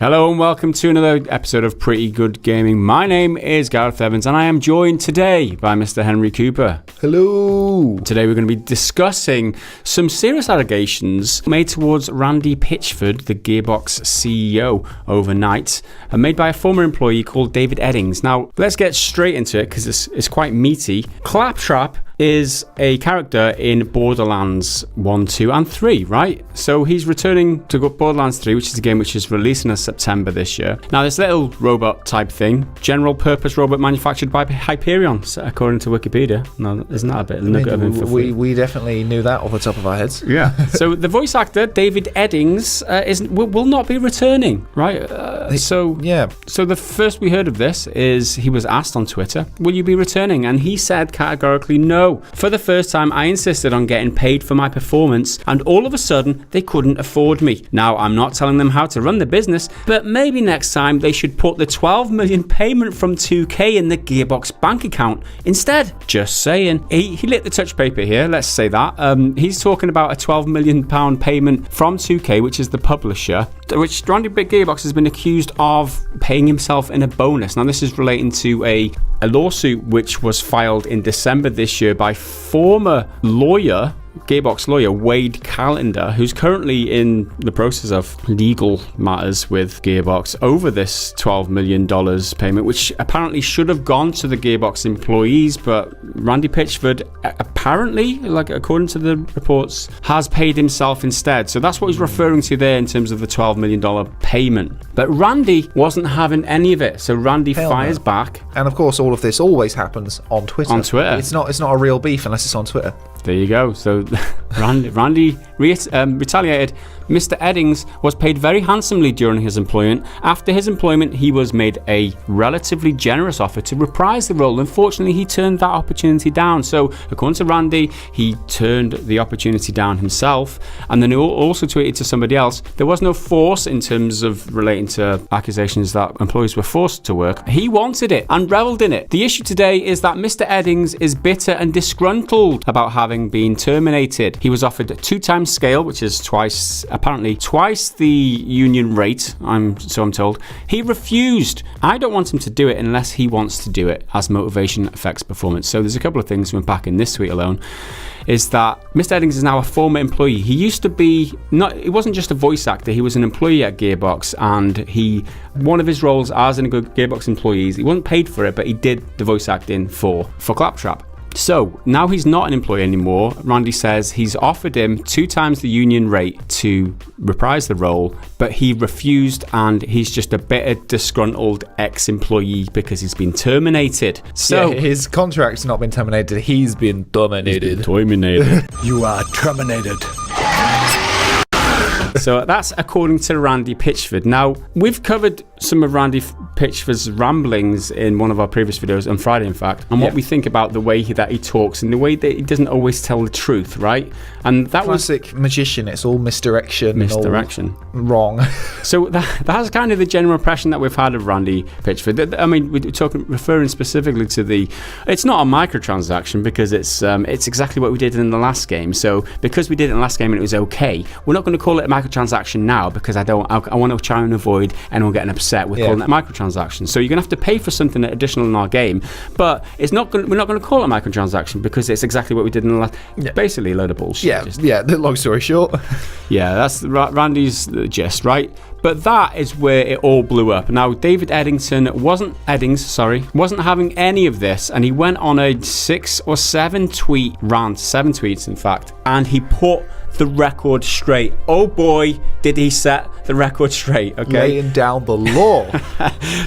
Hello and welcome to another episode of Pretty Good Gaming. My name is Gareth Evans and I am joined today by Mr. Henry Cooper. Hello. Today we're going to be discussing some serious allegations made towards Randy Pitchford, the Gearbox CEO, overnight, and made by a former employee called David Eddings. Now, let's get straight into it because it's quite meaty. Claptrap is a character in Borderlands 1, 2 and 3, right? So he's returning to Borderlands 3, which is a game which is releasing in September this year. Now, this little robot type thing, general purpose robot manufactured by Hyperion, according to Wikipedia. No, isn't that a bit of info? We definitely knew that off the top of our heads. Yeah. So the voice actor, David Eddings, will not be returning, right? So the first we heard of this is he was asked on Twitter, will you be returning? And he said categorically no. For the first time, I insisted on getting paid for my performance, and all of a sudden, they couldn't afford me. Now, I'm not telling them how to run the business, but maybe next time they should put the 12 million payment from 2K in the Gearbox bank account instead. Just saying. He lit the touch paper here, let's say that. He's talking about a 12 million pound payment from 2K, which is the publisher, which Randy Gearbox has been accused of paying himself in a bonus. Now, this is relating to a lawsuit which was filed in December this year by former Gearbox lawyer Wade Callender, who's currently in the process of legal matters with Gearbox over this $12 million payment, which apparently should have gone to the Gearbox employees, but Randy Pitchford apparently, like according to the reports, has paid himself instead. So that's what he's referring to there in terms of the $12 million payment. But Randy wasn't having any of it, so Randy fires back. And of course, all of this always happens on Twitter. It's not a real beef unless it's on Twitter. There you go. So Randy retaliated. Mr. Eddings was paid very handsomely during his employment. After his employment, he was made a relatively generous offer to reprise the role. Unfortunately, he turned that opportunity down. So, according to Randy, he turned the opportunity down himself. And then he also tweeted to somebody else, there was no force in terms of relating to accusations that employees were forced to work. He wanted it and reveled in it. The issue today is that Mr. Eddings is bitter and disgruntled about having been terminated. He was offered 2 times scale, which is apparently twice the union rate, I'm told. He refused. I don't want him to do it unless he wants to do it, as motivation affects performance. So there's a couple of things to unpack in this tweet alone. Is that Mr. Eddings is now a former employee. He used to be he wasn't just a voice actor, he was an employee at Gearbox, and one of his roles as a Gearbox employee, he wasn't paid for it, but he did the voice acting for Claptrap. So now he's not an employee anymore. Randy says he's offered him 2 times the union rate to reprise the role, but he refused, and he's just a bitter, disgruntled ex-employee because he's been terminated. So his contract's not been terminated, he's been terminated. You are terminated. So that's according to Randy Pitchford. Now, we've covered some of Randy Pitchford's ramblings in one of our previous videos, on Friday in fact, and what we think about the way that he talks and the way that he doesn't always tell the truth, right? And that classic magician, it's all misdirection. Wrong. So that's kind of the general impression that we've had of Randy Pitchford. I mean, we're referring specifically to it's not a microtransaction because it's exactly what we did in the last game. So because we did it in the last game and it was okay, we're not going to call it a microtransaction now because I want to try and avoid anyone getting upset with calling it a microtransaction. So you're going to have to pay for something additional in our game, but we're not going to call it a microtransaction because it's exactly what we did in the last. Basically, a load of bullshit. The long story short. Yeah, that's Randy's gist, right? But that is where it all blew up. Now, David Eddings wasn't having any of this, and he went on a 6 or 7 tweet rant, 7 tweets in fact, and he put the record straight. Oh boy, did he set the record straight, okay? Laying down the law.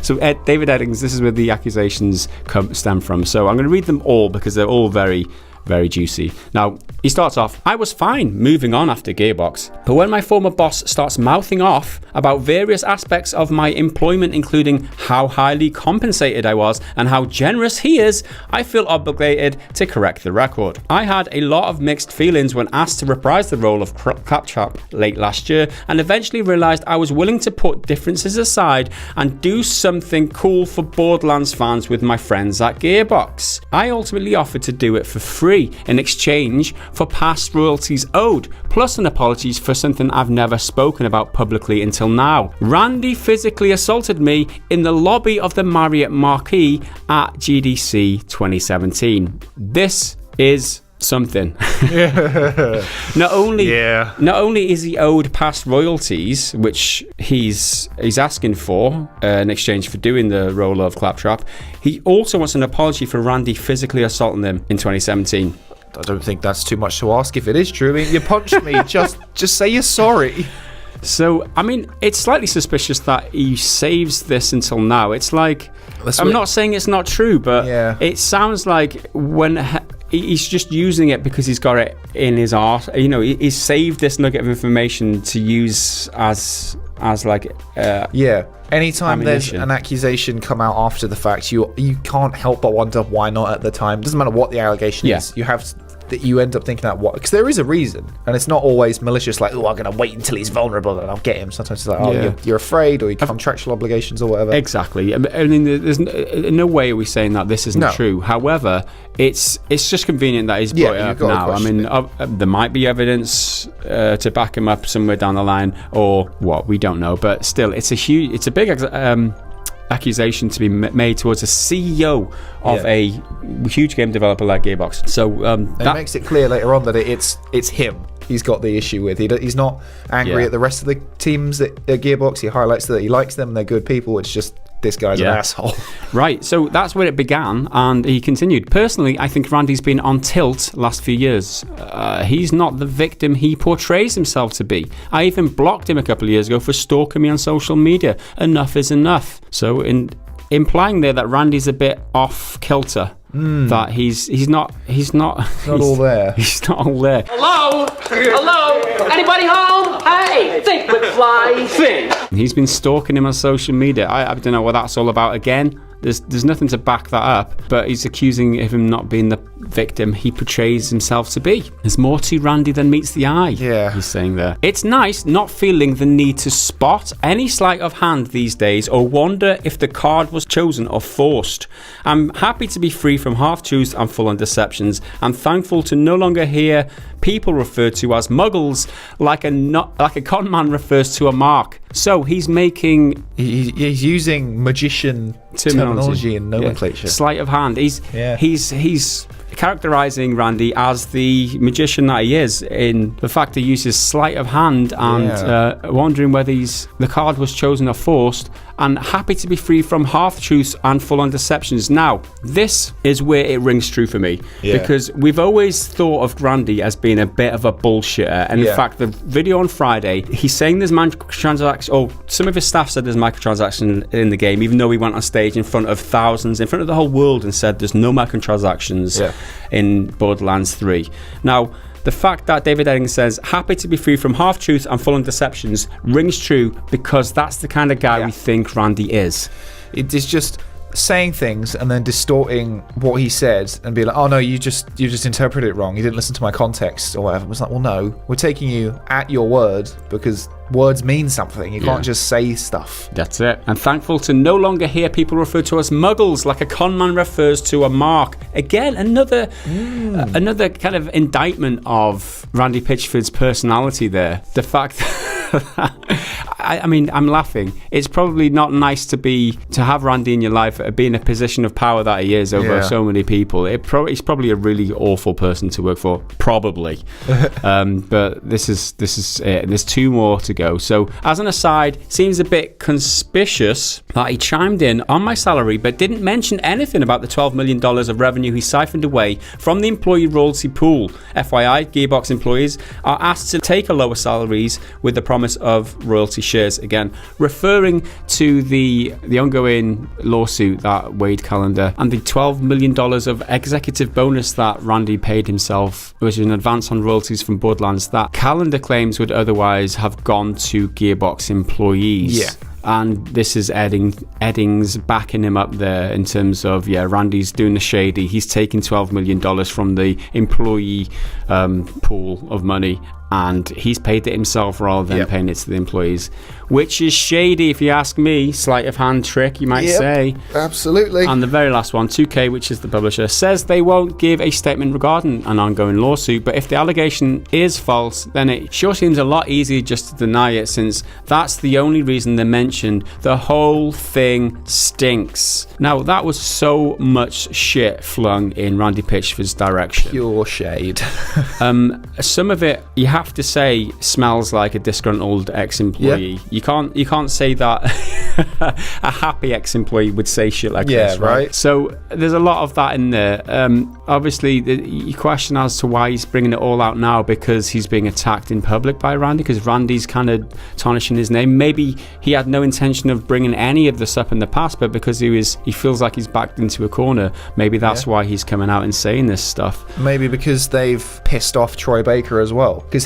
So David Eddings, this is where the accusations stem from. So I'm going to read them all because they're all very, very juicy. Now, he starts off, I was fine moving on after Gearbox, but when my former boss starts mouthing off about various aspects of my employment, including how highly compensated I was and how generous he is, I feel obligated to correct the record. I had a lot of mixed feelings when asked to reprise the role of Claptrap late last year, and eventually realized I was willing to put differences aside and do something cool for Borderlands fans with my friends at Gearbox. I ultimately offered to do it for free free in exchange for past royalties owed, plus an apology for something I've never spoken about publicly until now. Randy physically assaulted me in the lobby of the Marriott Marquis at GDC 2017. This is something. Not only is he owed past royalties, which he's asking for in exchange for doing the role of Claptrap, he also wants an apology for Randy physically assaulting him in 2017. I don't think that's too much to ask if it is true. I mean, you punched me, just say you're sorry. So, I mean, it's slightly suspicious that he saves this until now. It's like, I'm not saying it's not true, but it sounds like when he's just using it because he's got it in his art. You know, he's saved this nugget of information to use as like anytime there's an accusation come out after the fact, you can't help but wonder why not at the time. Doesn't matter what the allegation is, you end up thinking that what, because there is a reason, and it's not always malicious, like, oh, I'm gonna wait until he's vulnerable and I'll get him. Sometimes it's like, oh, you're afraid, or your contractual obligations or whatever. Exactly. I mean, there's no way are we saying that this isn't true. However, it's just convenient that he's brought it up now. I mean, there might be evidence to back him up somewhere down the line, or what, we don't know. But still, it's a big accusation to be made towards a CEO of a huge game developer like Gearbox. So that makes it clear later on that it's him he's got the issue with. He's not angry at the rest of the teams at Gearbox. He highlights that he likes them and they're good people. It's just this guy's an asshole. Right, so that's where it began, and he continued. Personally, I think Randy's been on tilt last few years. He's not the victim he portrays himself to be. I even blocked him a couple of years ago for stalking me on social media. Enough is enough. So implying there that Randy's a bit off kilter. That he's not all there. He's not all there. Hello, anybody home? Hey, think McFly, think. He's been stalking him on social media. I don't know what that's all about. Again, there's nothing to back that up, but he's accusing of him not being the victim he portrays himself to be. There's more to Randy than meets the eye. He's saying there. It's nice not feeling the need to spot any sleight of hand these days or wonder if the card was chosen or forced. I'm happy to be free from half-truths and full-on deceptions. I'm thankful to no longer hear people referred to as muggles like a con man refers to a mark. So he's using magician terminology and nomenclature. Sleight of hand. He's characterizing Randy as the magician that he is, in the fact he uses sleight of hand and wondering whether the card was chosen or forced, and happy to be free from half-truths and full-on deceptions. Now, this is where it rings true for me, because we've always thought of Randy as being a bit of a bullshitter, and in fact, the video on Friday, he's saying there's microtransactions, or some of his staff said there's microtransactions in the game, even though he went on stage in front of thousands, in front of the whole world, and said there's no microtransactions in Borderlands 3. Now, the fact that David Eddings says, happy to be free from half-truths and full-on deceptions, rings true because that's the kind of guy we think Randy is. It is just saying things and then distorting what he said and be like, oh no, you just interpreted it wrong, you didn't listen to my context or whatever. It's like, well, no, we're taking you at your word because words mean something. You can't just say stuff. That's it. I'm thankful to no longer hear people refer to as muggles like a con man refers to a mark. Again, another kind of indictment of Randy Pitchford's personality there. The fact I mean, I'm laughing. It's probably not nice to have Randy in your life, be in a position of power that he is over so many people. He's probably a really awful person to work for, probably. But this is it. There's two more to go. So, as an aside, seems a bit conspicuous that he chimed in on my salary, but didn't mention anything about the $12 million of revenue he siphoned away from the employee royalty pool. FYI, Gearbox employees are asked to take a lower salaries with the promise of royalty shares, again referring to the ongoing lawsuit that Wade Callender and the $12 million of executive bonus that Randy paid himself, which is an advance on royalties from Borderlands, that Callender claims would otherwise have gone to Gearbox employees. And this is Eddings backing him up there in terms of, Randy's doing the shady. He's taking $12 million from the employee pool of money and he's paid it himself rather than paying it to the employees, which is shady if you ask me. Sleight of hand trick, you might say. Absolutely. And the very last one, 2K, which is the publisher, says they won't give a statement regarding an ongoing lawsuit, but if the allegation is false, then it sure seems a lot easier just to deny it, since that's the only reason they're mentioned. The whole thing stinks. Now, that was so much shit flung in Randy Pitchford's direction. Pure shade. Some of it, you have to say, smells like a disgruntled ex-employee. Yeah. You can't say that a happy ex-employee would say shit like this, right? So there's a lot of that in there. Obviously, you question as to why he's bringing it all out now, because he's being attacked in public by Randy, because Randy's kind of tarnishing his name. Maybe he had no intention of bringing any of this up in the past, but because he feels like he's backed into a corner, maybe that's why he's coming out and saying this stuff. Maybe because they've pissed off Troy Baker as well, because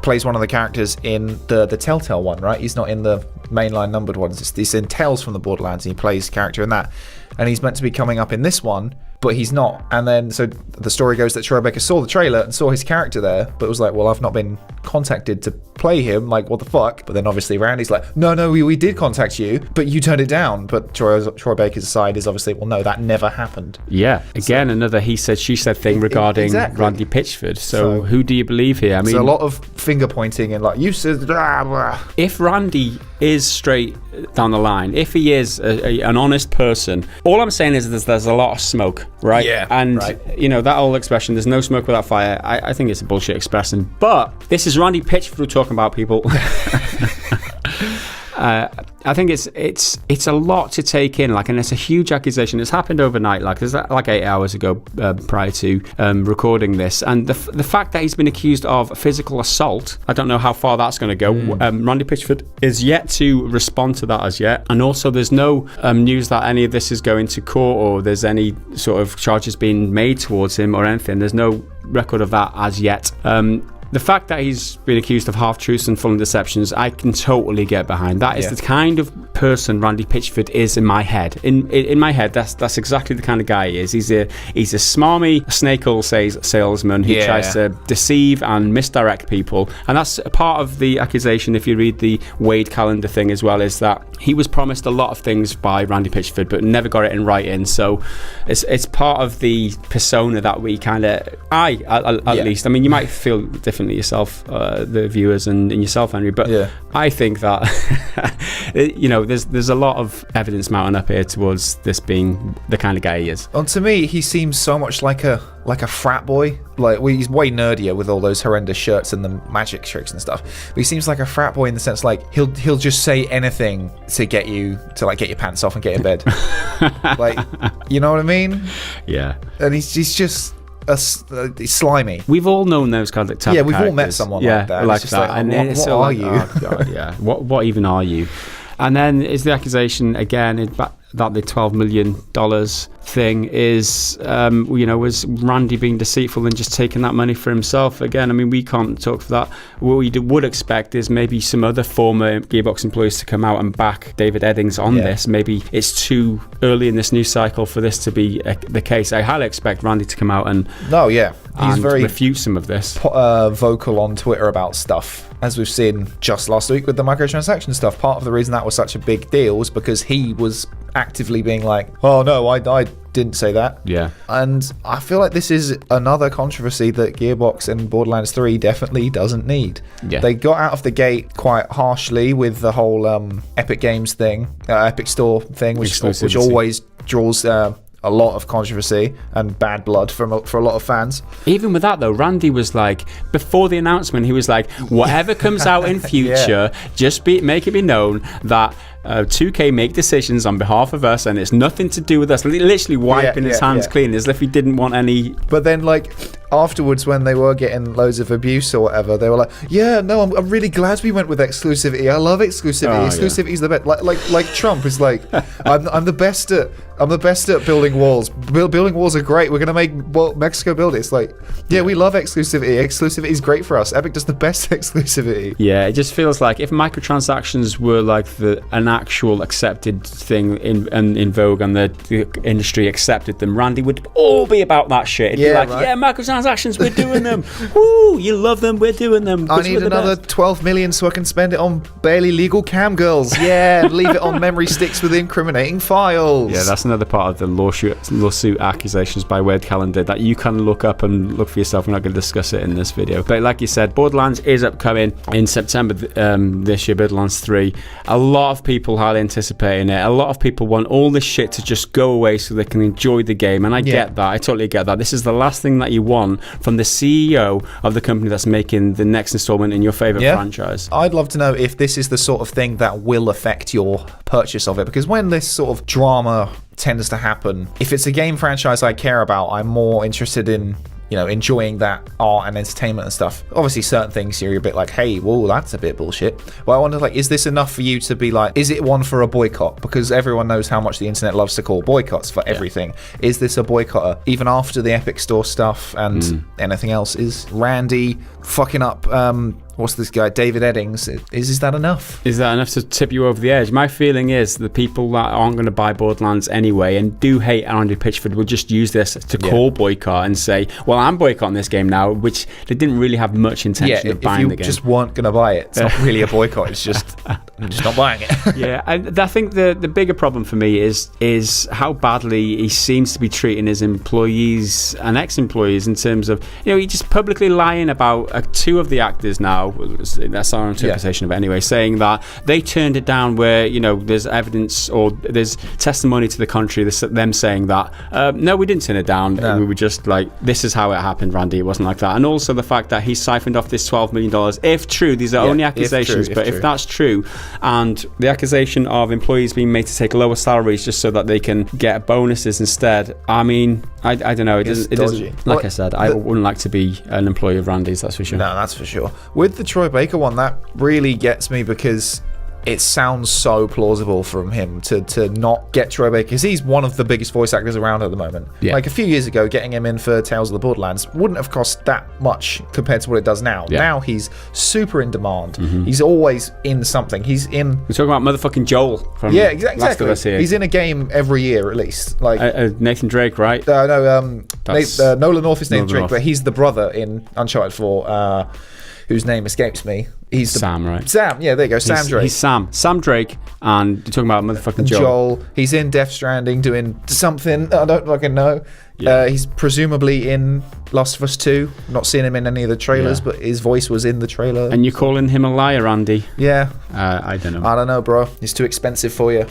plays one of the characters in the Telltale one, right? He's not in the mainline numbered ones. It's in Tales from the Borderlands, and he plays character in that, and he's meant to be coming up in this one, but he's not. And then so the story goes that Troy Baker saw the trailer and saw his character there, but was like, well, I've not been contacted to play him, like, what the fuck? But then obviously Randy's like, no, we did contact you, but you turned it down. But Troy Baker's side is obviously, well, no, that never happened. Yeah, again, another he said, she said thing regarding Randy Pitchford. So who do you believe here? I mean, there's a lot of finger pointing and like, you said, blah, blah. If Randy is straight down the line, if he is an honest person, all I'm saying is there's a lot of smoke, right? Yeah. And you know, that old expression, there's no smoke without fire, I think it's a bullshit expression. But this is Randy Pitchford talking about, people. I think it's a lot to take in, like, and it's a huge accusation. It's happened overnight, like there's like 8 hours ago prior to recording this, and the fact that he's been accused of physical assault, I don't know how far that's going to go. Randy Pitchford is yet to respond to that as yet, and also there's no news that any of this is going to court or there's any sort of charges being made towards him or anything. There's no record of that as yet. The fact that he's been accused of half-truths and full deceptions, I can totally get behind. That is the kind of person Randy Pitchford is in my head. In my head, that's exactly the kind of guy he is. He's a smarmy, snake oil salesman who tries to deceive and misdirect people. And that's a part of the accusation, if you read the Wade calendar thing as well, is that he was promised a lot of things by Randy Pitchford, but never got it in writing. So it's part of the persona that we kind of, at least, I mean, you might feel differently yourself, the viewers, and yourself, Henry, but I think that you know, there's a lot of evidence mounting up here towards this being the kind of guy he is. And to me, he seems so much like a frat boy. Like, well, he's way nerdier with all those horrendous shirts and the magic tricks and stuff. But he seems like a frat boy in the sense, like, he'll just say anything to get you to, like, get your pants off and get in bed. Like, you know what I mean? Yeah. And he's just slimy. We've all known those kind of type we've characters. all met someone like that. Like that. And what are you? Oh, God, yeah. What even are you? And then is the accusation again that the $12 million thing is, was Randy being deceitful and just taking that money for himself. Again, I mean, we can't talk for that. What we would expect is maybe some other former Gearbox employees to come out and back David Eddings on this. Maybe it's too early in this news cycle for this to be the case. I highly expect Randy to come out and he's very refute some of this. Vocal on Twitter about stuff, as we've seen just last week with the microtransaction stuff. Part of the reason that was such a big deal was because he was actively being like, oh no, I didn't say that. Yeah. And I feel like this is another controversy that Gearbox and Borderlands 3 definitely doesn't need. Yeah. They got out of the gate quite harshly with the whole Epic Games thing, Epic Store thing, which always draws a lot of controversy and bad blood for a lot of fans. Even with that though, Randy was like, before the announcement, he was like, whatever comes out in future, just make it be known that 2K make decisions on behalf of us and it's nothing to do with us. Literally wiping his hands clean as if he didn't want any. But then, like, afterwards, when they were getting loads of abuse or whatever, they were like, I'm really glad we went with exclusivity. I love exclusivity. Exclusivity's the best. Like Trump is like, I'm the best at I'm the best at building walls. Building walls are great. We're gonna make Mexico build it. It's like, yeah, we love exclusivity. Exclusivity is great for us. Epic does the best exclusivity. Yeah, it just feels like if microtransactions were like an actual accepted thing in vogue and the industry accepted them, Randy would all be about that shit. It'd be like, yeah, microtransactions, we're doing them. Woo, you love them, we're doing them. I need another 12 million so I can spend it on barely legal cam girls. Yeah, and leave it on memory sticks with incriminating files. Yeah, that's another part of the lawsuit accusations by Wade Calendar that you can look up and look for yourself. We're not going to discuss it in this video. But like you said, Borderlands is upcoming in September this year, Borderlands 3. A lot of people highly anticipating it. A lot of people want all this shit to just go away so they can enjoy the game. And I get that. I totally get that. This is the last thing that you want from the CEO of the company that's making the next installment in your favorite franchise. I'd love to know if this is the sort of thing that will affect your purchase of it, because when this sort of drama tends to happen, if it's a game franchise I care about, I'm more interested in, you know, enjoying that art and entertainment and stuff. Obviously, certain things you're a bit like, hey, well, that's a bit bullshit. Well, I wonder, like, is this enough for you to be like, is it one for a boycott? Because everyone knows how much the internet loves to call boycotts for everything. Is this a boycotter? Even after the Epic Store stuff and anything else, is Randy fucking up what's this guy, David Eddings? Is that enough? Is that enough to tip you over the edge? My feeling is the people that aren't going to buy Borderlands anyway and do hate Randy Pitchford will just use this to call boycott and say, well, I'm boycotting this game now, which they didn't really have much intention of buying the game. If you just weren't going to buy it, it's not really a boycott. It's just, I'm just not buying it. Yeah, I think the bigger problem for me is how badly he seems to be treating his employees and ex-employees in terms of, you know, he just publicly lying about two of the actors now. That's our interpretation of it anyway, saying that they turned it down where, you know, there's evidence or there's testimony to the contrary, them saying that no, we didn't turn it down. We were just like, this is how it happened, Randy. It wasn't like that. And also the fact that he siphoned off this $12 million, if true, these are only accusations, if that's true, and the accusation of employees being made to take lower salaries just so that they can get bonuses instead, I mean, I don't know, it doesn't, like I said, I wouldn't like to be an employee of Randy's, that's for sure. No, that's for sure. With the Troy Baker one, that really gets me because it sounds so plausible from him to not get Troy Baker, because he's one of the biggest voice actors around at the moment. Like a few years ago, getting him in for Tales of the Borderlands wouldn't have cost that much compared to what it does now. Now he's super in demand. He's always in something. He's in... We're talking about motherfucking Joel from exactly. Last of Us here. He's in a game every year at least. Like Nathan Drake, right? Nolan North is Nathan Drake, but he's the brother in Uncharted 4, whose name escapes me. He's Sam, right? Sam, yeah, there you go. Sam Drake. He's Sam Drake, and you're talking about motherfucking Joel. He's in Death Stranding doing something. I don't fucking know. He's presumably in Last of Us 2. Not seen him in any of the trailers, but his voice was in the trailer. And you're calling him a liar, Andy? Yeah. I don't know. I don't know, bro. He's too expensive for you.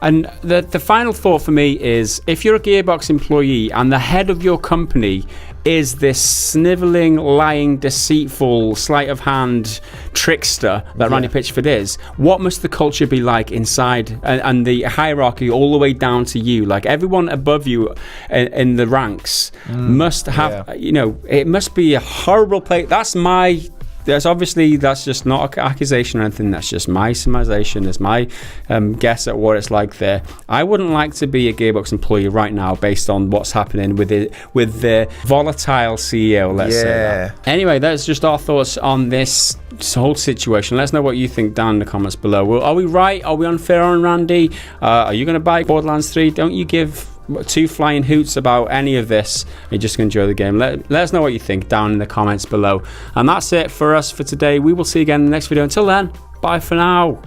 And the final thought for me is, if you're a Gearbox employee and the head of your company is this snivelling, lying, deceitful, sleight of hand trickster that Randy Pitchford is, what must the culture be like inside and the hierarchy all the way down to you? Like everyone above you in the ranks must have, you know, it must be a horrible place. That's just not an accusation or anything. That's just my surmisation. It's my guess at what it's like there. I wouldn't like to be a Gearbox employee right now based on what's happening with the volatile CEO, let's say that. Anyway, that's just our thoughts on this whole situation. Let us know what you think down in the comments below. Are we right? Are we unfair on Randy? Are you going to buy Borderlands 3? Don't you give two flying hoots about any of this. You're just going to enjoy the game. Let us know what you think down in the comments below. And that's it for us for today. We will see you again in the next video. Until then, bye for now.